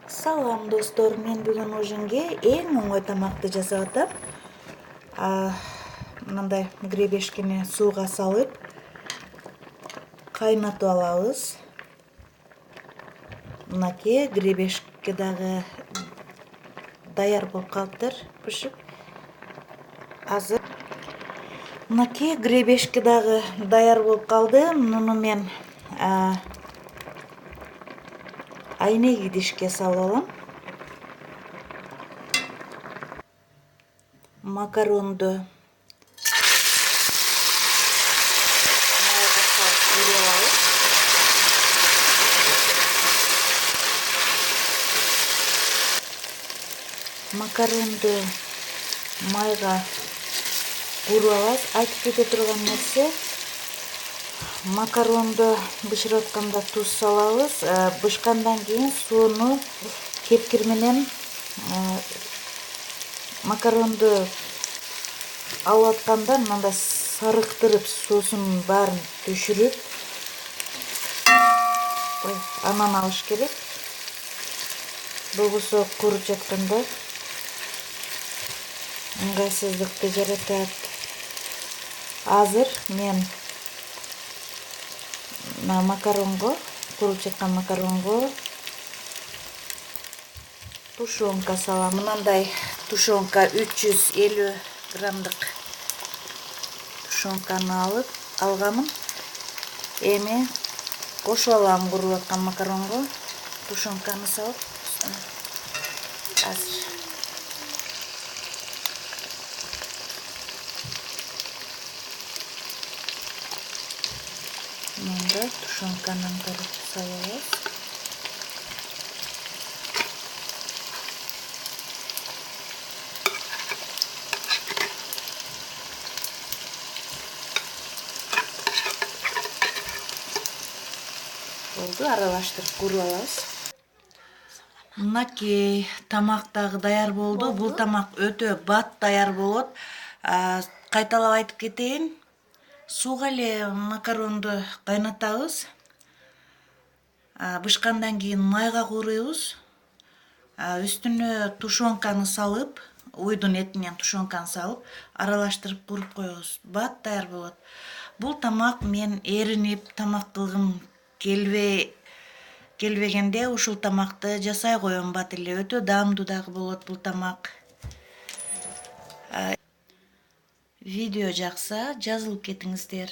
Салам достор, мен бүгін ужинге ең оңой тамақты жасап атам. Мындай гребешкени сууга салып кайнатып алабыз. Мынакей гребешке дагы даяр болуп калыптыр, бышып. Азыр мынакей гребешке дагы даяр болуп калды. Муну мен айнек идишке салып алам. Макаронду майга салып куруп алабыз. Макаронду майга куруп алабыз. Айтып кете турган нерсе, макаронду бышырып атканда туз салабыз. Бышкандан кийин сууну кепкир менен макаронду алып атканда мындай сарыктырып соусунун баарын түшүрүп анан алыш керек. Болбосо куруп жатканда ыңгайсыздыкты жаратат. Азыр мен макаронго, куруп жаткан макаронго тушенка салам. Мындай тушенка 350 граммдык тушенканы алганмын. Эми кошуп алам куруп аткан макаронго тушенканы салып. Азыр мында тушенканы салабыз. Oldu, aralаштырып куруп алабыз. Мынакей тамак дагы даяр болду. Бул тамак өтө бат даяр болот. Кайталап айтып кетейин. Сууга эле макаронду кайнатабыз. Бышкандан кийин майга кууруйбуз. Үстүнө тушенканы салып, уйдун этинен тушенканы салып, аралаштырып куруп коебуз. Бат даяр болот. Бул тамак мен эринип тамак кылгым келбегенде ушул тамакты жасай коем бат эле. Өтө даамдуу дагы болот бул тамак. Видео жакса жазылып кетиңиздер.